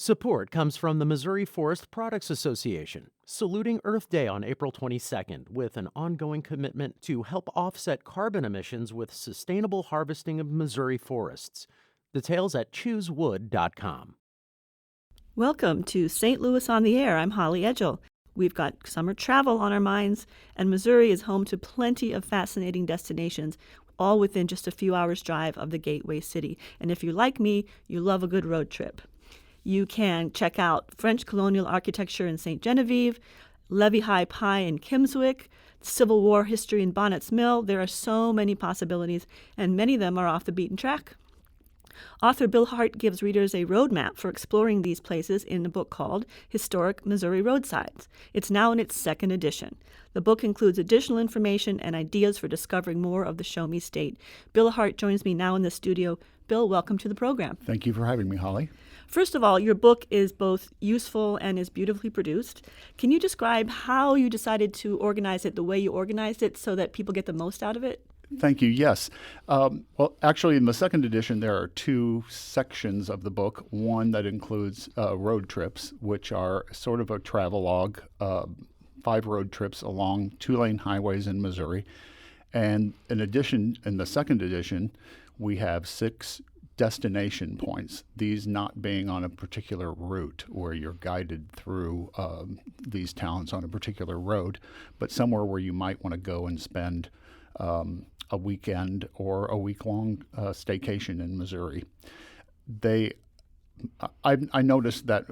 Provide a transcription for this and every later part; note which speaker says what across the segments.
Speaker 1: Support comes from the Missouri Forest Products Association, saluting Earth Day on April 22nd with an ongoing commitment to help offset carbon emissions with sustainable harvesting of Missouri forests. Details at choosewood.com.
Speaker 2: Welcome to St. Louis on the Air. I'm Holly Edgell. We've got summer travel on our minds, and Missouri is home to plenty of fascinating destinations, all within just a few hours' drive of the gateway city. And if you're like me, you love a good road trip. You can check out French colonial architecture in St. Genevieve, levee-high pie in Kimmswick, Civil War history in Bonnots Mill. There are so many possibilities, and many of them are off the beaten track. Author Bill Hart gives readers a roadmap for exploring these places in a book called Historic Missouri Roadsides. It's now in its second edition. The book includes additional information and ideas for discovering more of the Show Me State. Bill Hart joins me now in the studio. Bill, welcome to the program.
Speaker 3: Thank you for having me, Holly.
Speaker 2: First of all, your book is both useful and is beautifully produced. Can you describe how you decided to organize it the way you organized it so that people get the most out of it?
Speaker 3: Thank you. Yes. Well, actually, in the second edition, there are two sections of the book. One that includes road trips, which are sort of a travelogue, 5 road trips along 2-lane highways in Missouri. And in addition, in the second edition, we have 6 destination points, these not being on a particular route where you're guided through these towns on a particular road, but somewhere where you might want to go and spend a weekend or a week-long staycation in Missouri. I noticed that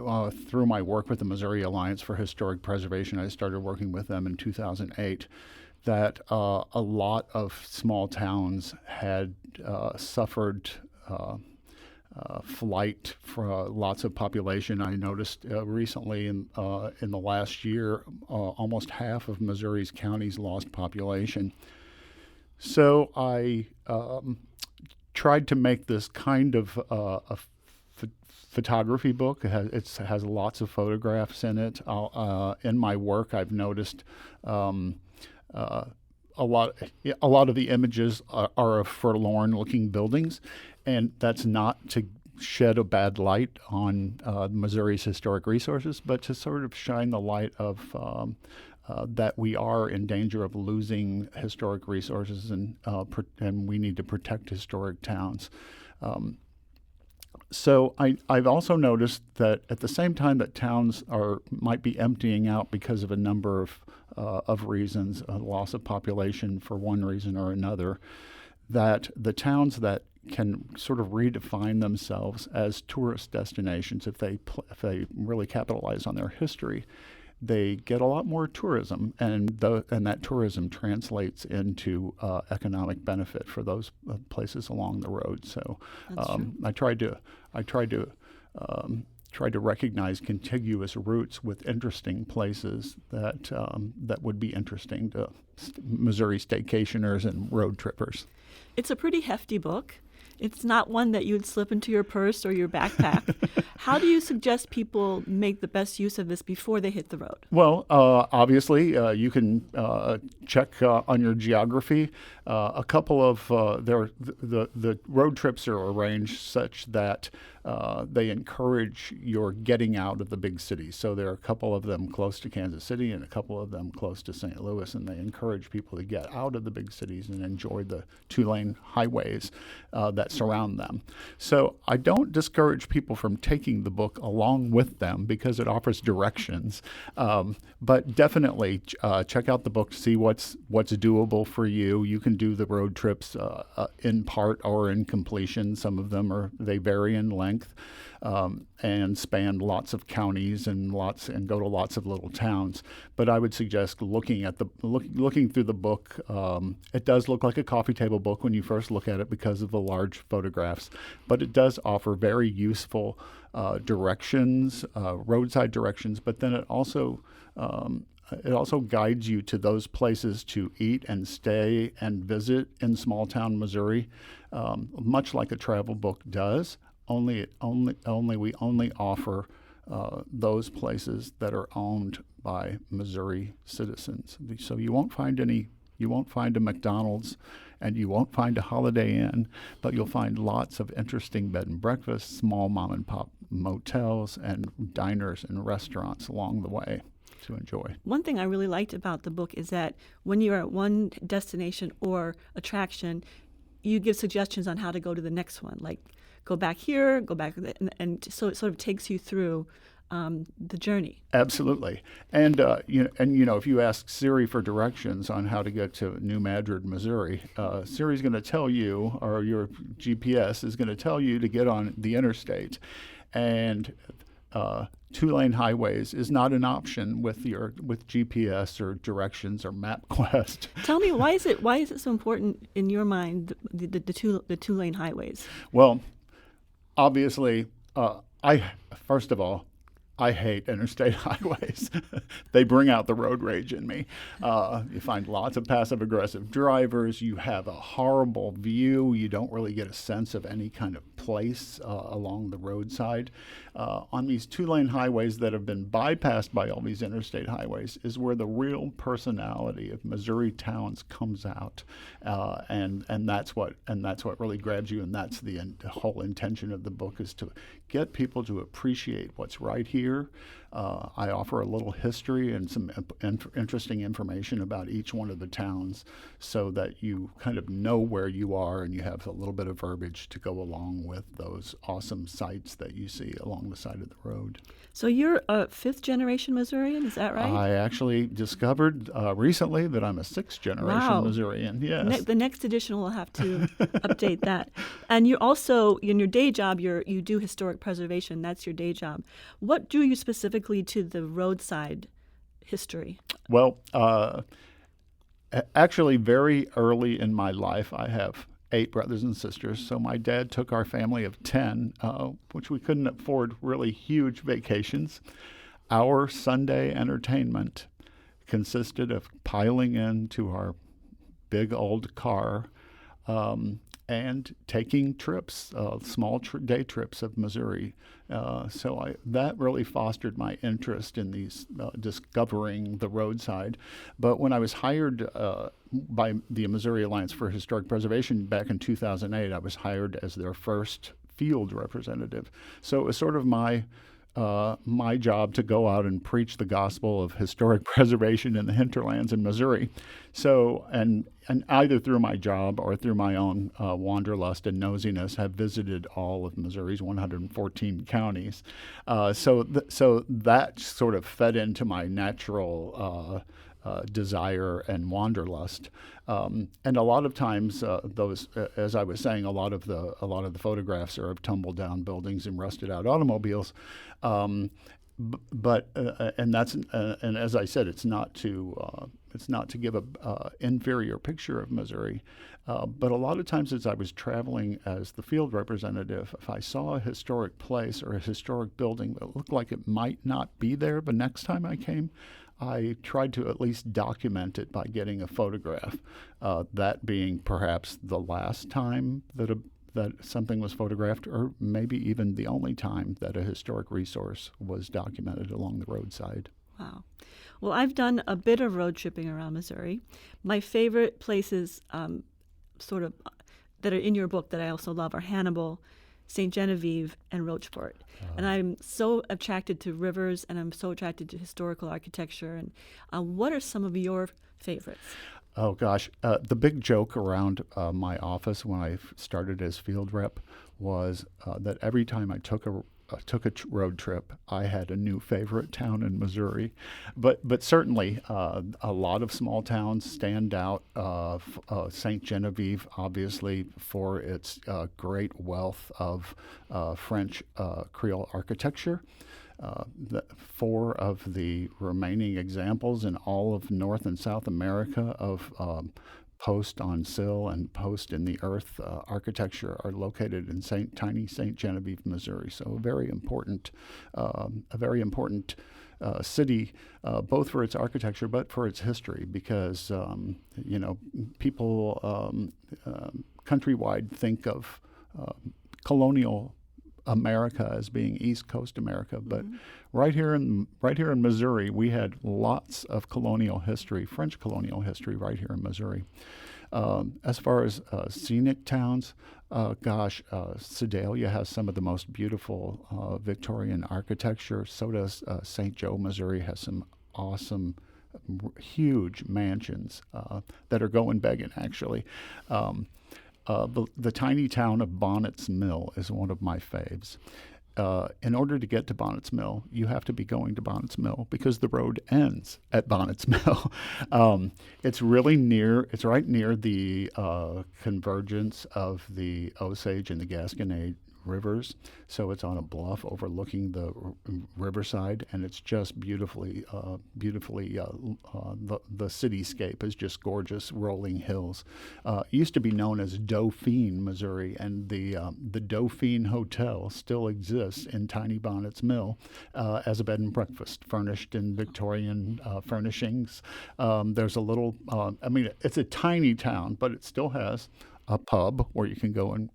Speaker 3: through my work with the Missouri Alliance for Historic Preservation, I started working with them in 2008, that a lot of small towns had suffered flight for lots of population. I noticed recently in the last year, almost half of Missouri's counties lost population. So I tried to make this kind of a photography book. It has lots of photographs in it. In my work, I've noticed a lot of the images are of forlorn-looking buildings, and that's not to shed a bad light on Missouri's historic resources, but to sort of shine the light of that we are in danger of losing historic resources, and we need to protect historic towns. So I've also noticed that at the same time that towns might be emptying out because of a number of reasons, a loss of population for one reason or another, that the towns that can sort of redefine themselves as tourist destinations, if they really capitalize on their history, they get a lot more tourism, and that tourism translates into economic benefit for those places along the road. So I tried to recognize contiguous routes with interesting places that would be interesting to Missouri staycationers and road trippers.
Speaker 2: It's a pretty hefty book. It's not one that you'd slip into your purse or your backpack. How do you suggest people make the best use of this before they hit the road?
Speaker 3: Well, obviously, you can check on your geography. A couple of the road trips are arranged such that they encourage your getting out of the big cities. So there are a couple of them close to Kansas City and a couple of them close to St. Louis, and they encourage people to get out of the big cities and enjoy the 2-lane highways that surround them. So I don't discourage people from taking the book along with them because it offers directions. But definitely check out the book to see what's doable for you. You can do the road trips in part or in completion. Some of them they vary in length and span lots of counties and go to lots of little towns. But I would suggest looking through the book. It does look like a coffee table book when you first look at it because of the large photographs, but it does offer very useful directions, roadside directions. But then it also guides you to those places to eat and stay and visit in small town Missouri, much like a travel book does. We only offer those places that are owned by Missouri citizens. So you won't find a McDonald's and you won't find a Holiday Inn, but you'll find lots of interesting bed and breakfasts, small mom and pop motels and diners and restaurants along the way to enjoy.
Speaker 2: One thing I really liked about the book is that when you're at one destination or attraction, you give suggestions on how to go to the next one, like go back here, go back, and so it sort of takes you through the journey.
Speaker 3: Absolutely, and if you ask Siri for directions on how to get to New Madrid, Missouri, Siri's going to tell you, or your GPS is going to tell you to get on the interstate, and two-lane highways is not an option with GPS or directions or MapQuest.
Speaker 2: Tell me, why is it so important in your mind, the two-lane highways?
Speaker 3: Well, obviously, first of all, I hate interstate highways. They bring out the road rage in me. You find lots of passive-aggressive drivers. You have a horrible view. You don't really get a sense of any kind of place along the roadside. On these two-lane highways that have been bypassed by all these interstate highways is where the real personality of Missouri towns comes out, and that's what really grabs you. And that's the whole intention of the book, is to get people to appreciate what's right here. I offer a little history and some interesting information about each one of the towns, so that you kind of know where you are and you have a little bit of verbiage to go along with those awesome sights that you see along the side of the road.
Speaker 2: So you're a fifth-generation Missourian, is that right?
Speaker 3: I actually discovered recently that I'm a sixth-generation Missourian. Yes.
Speaker 2: The next edition will have to update that. And you're also, in your day job, you do historic preservation. That's your day job. What drew you specifically to the roadside history?
Speaker 3: Well, actually, very early in my life, I have 8 brothers and sisters. So my dad took our family of 10, which we couldn't afford really huge vacations. Our Sunday entertainment consisted of piling into our big old car and taking trips, small day trips of Missouri. So that really fostered my interest in these discovering the roadside. But when I was hired by the Missouri Alliance for Historic Preservation back in 2008, I was hired as their first field representative. So it was sort of my job to go out and preach the gospel of historic preservation in the hinterlands in Missouri. So, and either through my job or through my own wanderlust and nosiness, have visited all of Missouri's 114 counties. So that sort of fed into my natural desire and wanderlust, and a lot of times those, as I was saying, a lot of the photographs are of tumble down buildings and rusted out automobiles, but that's and as I said, it's not to give a inferior picture of Missouri, but a lot of times as I was traveling as the field representative, if I saw a historic place or a historic building that looked like it might not be there the next time I came, I tried to at least document it by getting a photograph, that being perhaps the last time that something was photographed, or maybe even the only time that a historic resource was documented along the roadside.
Speaker 2: Wow. Well, I've done a bit of road tripping around Missouri. My favorite places sort of that are in your book that I also love are Hannibal, St. Genevieve, and Rocheport. And I'm so attracted to rivers, and I'm so attracted to historical architecture. And what are some of your favorites?
Speaker 3: Oh, gosh. The big joke around my office when I started as field rep was that every time I took a road trip, I had a new favorite town in Missouri. But certainly a lot of small towns stand out. St. Genevieve, obviously, for its great wealth of French Creole architecture. 4 of the remaining examples in all of North and South America of post on sill and post in the earth architecture are located in tiny St. Genevieve, Missouri. So a very important city, both for its architecture but for its history, because people countrywide think of colonial America as being East Coast America, but right here in Missouri, we had lots of colonial history, French colonial history, right here in Missouri. As far as scenic towns, Sedalia has some of the most beautiful Victorian architecture. So does St. Joe, Missouri, has some awesome, huge mansions that are going begging, actually. The tiny town of Bonnots Mill is one of my faves. In order to get to Bonnots Mill, you have to be going to Bonnots Mill because the road ends at Bonnots Mill. It's really near, it's right near the convergence of the Osage and the Gasconade rivers. So it's on a bluff overlooking the riverside, and it's just beautifully, the cityscape is just gorgeous, rolling hills. It used to be known as Dauphine, Missouri, and the Dauphine Hotel still exists in Tiny Bonnots Mill as a bed and breakfast, furnished in Victorian furnishings. There's a little, it's a tiny town, but it still has a pub where you can go and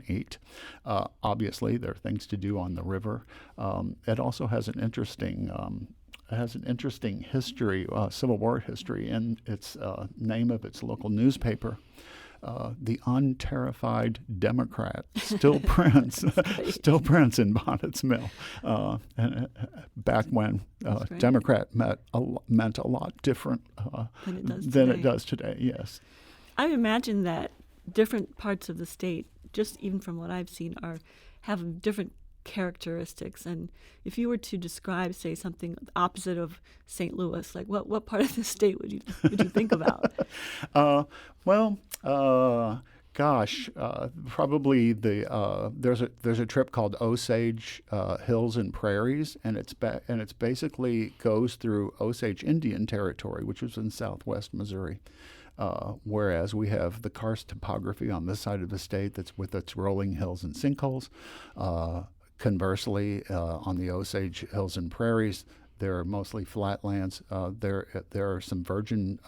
Speaker 3: eat. Obviously, there are things to do on the river. It also has an interesting history, Civil War history, in its name of its local newspaper. The Unterrified Democrat still prints in Bonnots Mill, back when Democrat meant a lot different than it does today. Yes.
Speaker 2: I imagine that different parts of the state, just even from what I've seen, have different characteristics. And if you were to describe, say, something opposite of St. Louis, like what part of the state would you think about?
Speaker 3: Probably there's a trip called Osage Hills and Prairies, and it's basically goes through Osage Indian Territory, which was in southwest Missouri. Whereas we have the karst topography on this side of the state that's with its rolling hills and sinkholes. Conversely, on the Osage Hills and Prairies, they're mostly flatlands. There are some virgin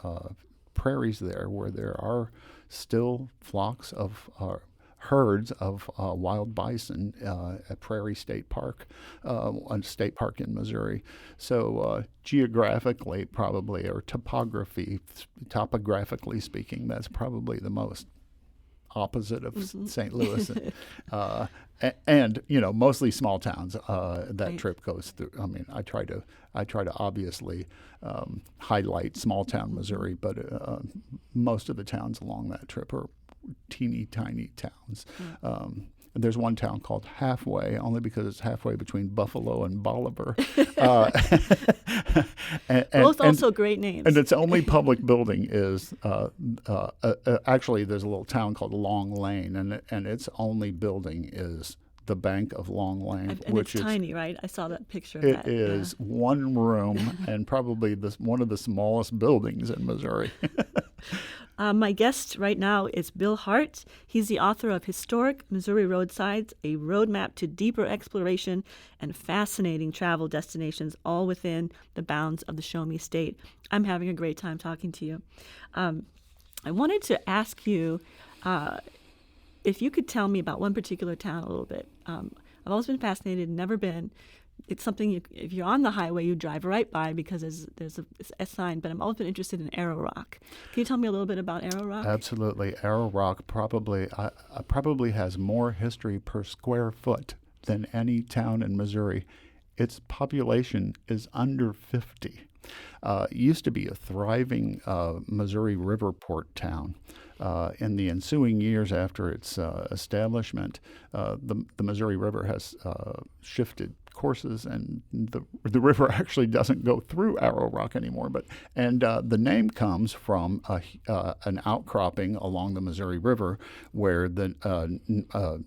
Speaker 3: prairies there where there are still flocks of herds of wild bison at Prairie State Park, a state park in Missouri. So geographically, probably, or topographically speaking, that's probably the most opposite of St. Louis. And mostly small towns that trip goes through. I mean, I try to obviously highlight small town Missouri, but most of the towns along that trip are teeny tiny towns. And there's one town called Halfway, only because it's halfway between Buffalo and Bolivar.
Speaker 2: Both also great names.
Speaker 3: And its only public building is actually there's a little town called Long Lane, and its only building is the Bank of Long Lane,
Speaker 2: and
Speaker 3: which
Speaker 2: it's
Speaker 3: is
Speaker 2: tiny, right? I saw that picture.
Speaker 3: It is one room and probably one of the smallest buildings in Missouri.
Speaker 2: My guest right now is Bill Hart. He's the author of Historic Missouri Roadsides, a roadmap to deeper exploration and fascinating travel destinations, all within the bounds of the Show Me State. I'm having a great time talking to you. I wanted to ask you if you could tell me about one particular town a little bit. I've always been fascinated, never been. It's something if you're on the highway, you drive right by because there's a sign, but I'm always been interested in Arrow Rock. Can you tell me a little bit about Arrow Rock?
Speaker 3: Absolutely. Arrow Rock probably has more history per square foot than any town in Missouri. Its population is under 50. It used to be a thriving Missouri River port town. In the ensuing years after its establishment, the Missouri River has shifted courses, and the river actually doesn't go through Arrow Rock anymore. And the name comes from an outcropping along the Missouri River where the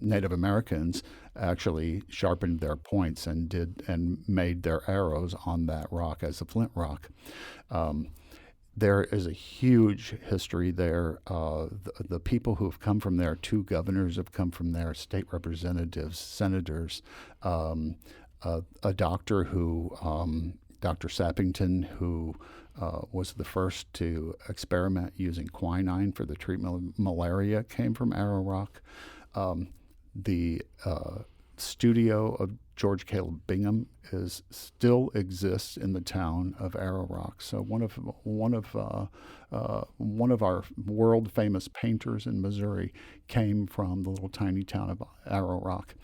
Speaker 3: Native Americans actually sharpened their points and made their arrows on that rock as a flint rock. There is a huge history there. The people who have come from there, 2 governors have come from there, state representatives, senators, a doctor Dr. Sappington, who was the first to experiment using quinine for the treatment of malaria, came from Arrow Rock. The studio of George Caleb Bingham still exists in the town of Arrow Rock. So one of our world famous painters in Missouri came from the little tiny town of Arrow Rock.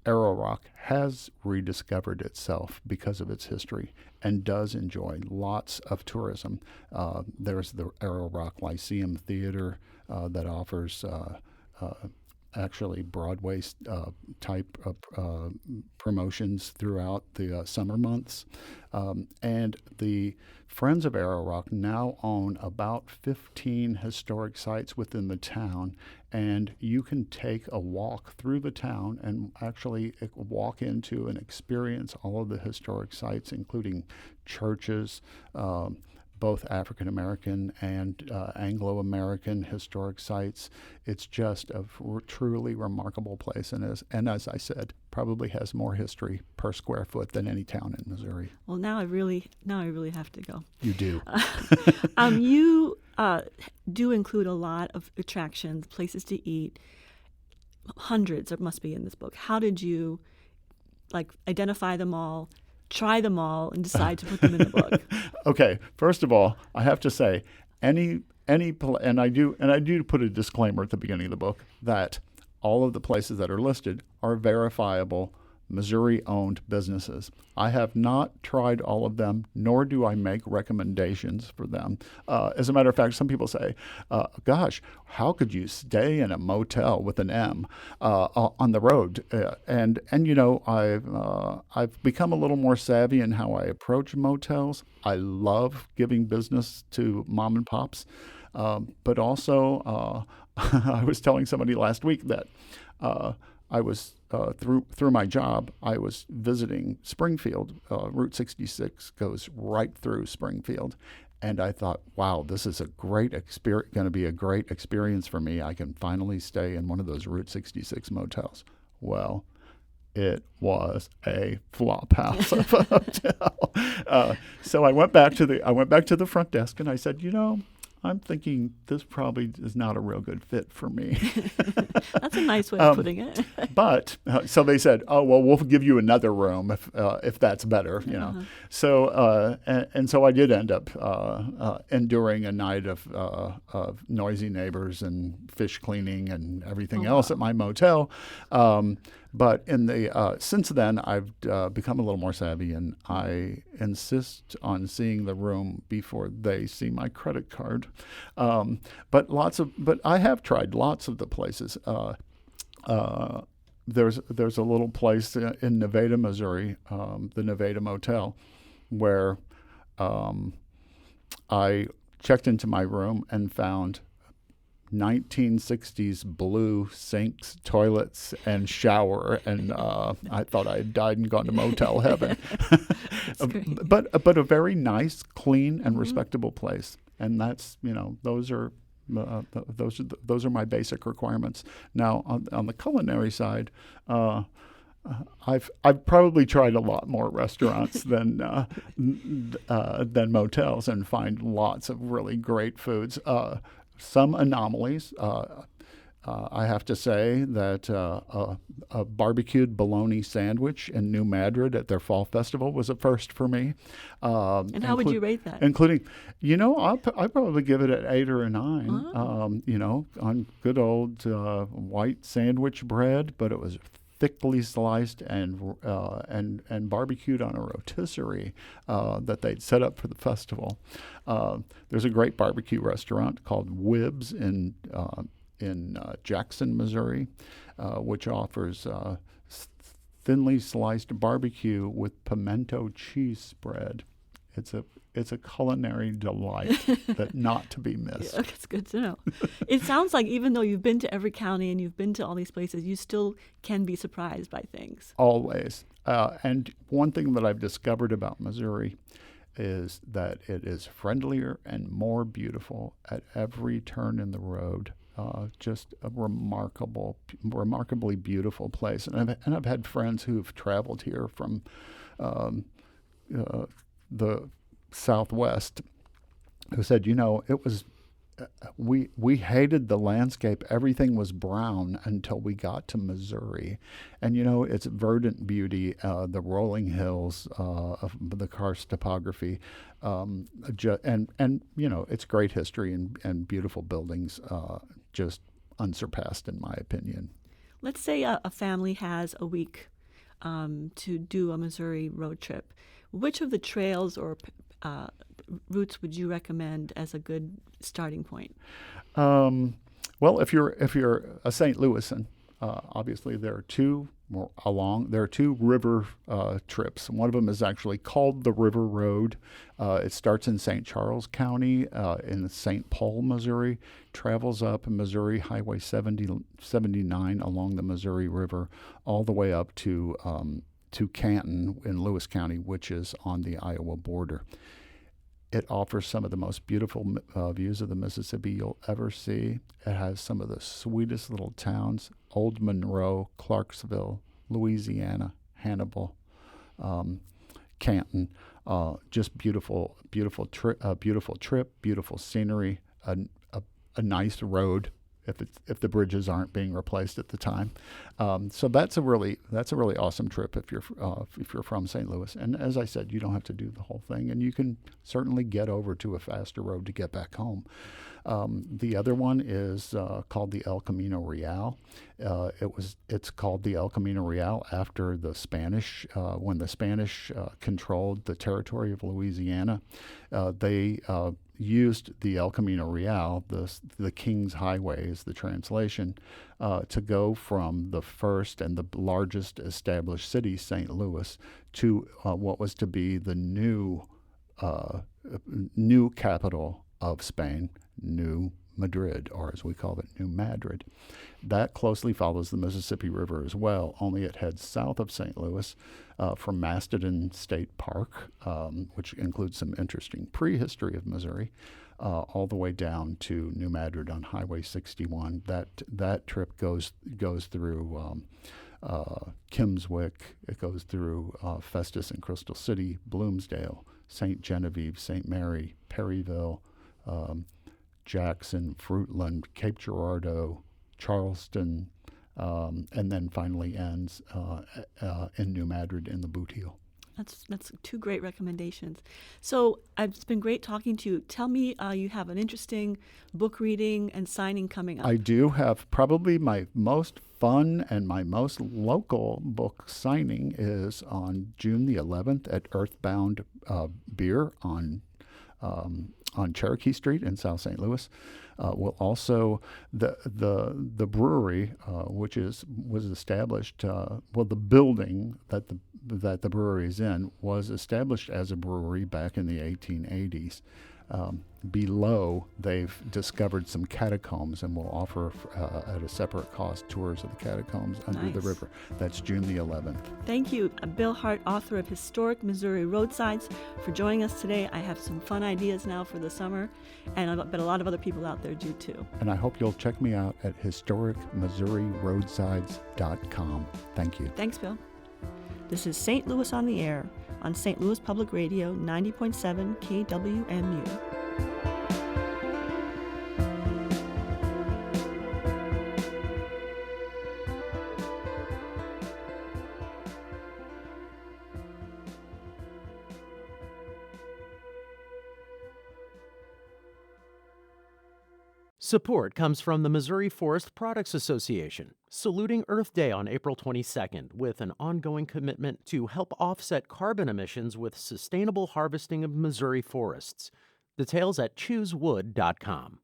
Speaker 3: Arrow Rock has rediscovered itself because of its history and does enjoy lots of tourism. There's the Arrow Rock Lyceum Theater that offers actually Broadway type of promotions throughout the summer months. And the Friends of Arrow Rock now own about 15 historic sites within the town, and you can take a walk through the town and actually walk into and experience all of the historic sites, including churches, both African American and Anglo American historic sites. It's just a truly remarkable place, and as I said, probably has more history per square foot than any town in Missouri.
Speaker 2: Well, now I really have to go.
Speaker 3: You do.
Speaker 2: You do include a lot of attractions, places to eat. Hundreds there must be in this book. How did you identify them all, try them all, and decide to put them in the book?
Speaker 3: Okay, first of all, I have to say, and I do put a disclaimer at the beginning of the book that all of the places that are listed are verifiable Missouri-owned businesses. I have not tried all of them, nor do I make recommendations for them. As a matter of fact, some people say, gosh, how could you stay in a motel with an M on the road? And you know, I've become a little more savvy in how I approach motels. I love giving business to mom and pops, but also I was telling somebody last week that I was through my job, I was visiting Springfield. Route 66 goes right through Springfield, and I thought, wow, this is going to be a great experience for me. I can finally stay in one of those Route 66 motels. Well, it was a flop house of a hotel. So I went back to the front desk and I said, you know, I'm thinking this probably is not a real good fit for me.
Speaker 2: That's a nice way of putting it.
Speaker 3: But so they said, "Oh well, we'll give you another room if that's better." You know. So and so I did end up enduring a night of noisy neighbors and fish cleaning and everything else at my motel. But in the since then, I've become a little more savvy, and I insist on seeing the room before they see my credit card. But I have tried lots of the places. There's a little place in Nevada, Missouri, the Nevada Motel, where I checked into my room and found 1960s blue sinks, toilets, and shower, and I thought I had died and gone to motel heaven. But a very nice, clean, and respectable place, and that's those are my basic requirements. Now on the culinary side, I've probably tried a lot more restaurants than motels, and find lots of really great foods. Some anomalies. I have to say that a barbecued bologna sandwich in New Madrid at their fall festival was a first for me.
Speaker 2: And how would you rate that?
Speaker 3: Including, I'd probably give it an 8 or a 9. On good old white sandwich bread, but it was thickly sliced and barbecued on a rotisserie that they'd set up for the festival. There's a great barbecue restaurant called Wibb's in Jackson, Missouri, which offers thinly sliced barbecue with pimento cheese spread. It's a culinary delight that not to be missed.
Speaker 2: Yeah, that's good to know. It sounds like even though you've been to every county and you've been to all these places, you still can be surprised by things.
Speaker 3: Always. And one thing that I've discovered about Missouri is that it is friendlier and more beautiful at every turn in the road. Just a remarkably beautiful place. And I've had friends who've traveled here from the Southwest who said, it was we hated the landscape. Everything was brown until we got to Missouri, and its verdant beauty, the rolling hills, of the karst topography, and its great history and beautiful buildings, just unsurpassed in my opinion.
Speaker 2: Let's say a family has a week to do a Missouri road trip. Which of the trails or routes would you recommend as a good starting point?
Speaker 3: Well, if you're a St. Louisan, obviously there are two river trips. One of them is actually called the River Road. It starts in St. Charles County in St. Paul, Missouri, travels up Missouri Highway 79 along the Missouri River, all the way up to Canton in Lewis County, which is on the Iowa border. It offers some of the most beautiful views of the Mississippi you'll ever see. It has some of the sweetest little towns: Old Monroe, Clarksville, Louisiana, Hannibal, Canton. Just beautiful, beautiful trip, beautiful scenery, a nice road if the bridges aren't being replaced at the time. So that's a really awesome trip if you're from St. Louis. And as I said, you don't have to do the whole thing, and you can certainly get over to a faster road to get back home. The other one is called the El Camino Real. It's called the El Camino Real after the Spanish, when the Spanish controlled the territory of Louisiana. They used the El Camino Real, the King's Highway is the translation, to go from the first and the largest established city, St. Louis, to what was to be the new capital of Spain, New Madrid, or as we call it, New Madrid. That closely follows the Mississippi River as well, only it heads south of St. Louis from Mastodon State Park, which includes some interesting prehistory of Missouri, all the way down to New Madrid on Highway 61. That trip goes through Kimmswick. It goes through Festus and Crystal City, Bloomsdale, St. Genevieve, St. Mary, Perryville, Jackson, Fruitland, Cape Girardeau, Charleston, and then finally ends in New Madrid in the Boot Heel.
Speaker 2: That's two great recommendations. So it's been great talking to you. Tell me, you have an interesting book reading and signing coming up.
Speaker 3: I do have probably my most fun and my most local book signing is on June the 11th at Earthbound Beer on Cherokee Street in South St. Louis. Will also the brewery, which was established. The building that the brewery is in was established as a brewery back in the 1880s. Below, they've discovered some catacombs and will offer at a separate cost tours of the catacombs under the river. That's June the 11th.
Speaker 2: Thank you, Bill Hart, author of Historic Missouri Roadsides, for joining us today. I have some fun ideas now for the summer, and I bet a lot of other people out there do too.
Speaker 3: And I hope you'll check me out at historicmissouriroadsides.com. Thank you.
Speaker 2: Thanks, Bill. This is St. Louis on the Air on St. Louis Public Radio 90.7 KWMU.
Speaker 1: Support comes from the Missouri Forest Products Association, saluting Earth Day on April 22nd with an ongoing commitment to help offset carbon emissions with sustainable harvesting of Missouri forests. Details at choosewood.com.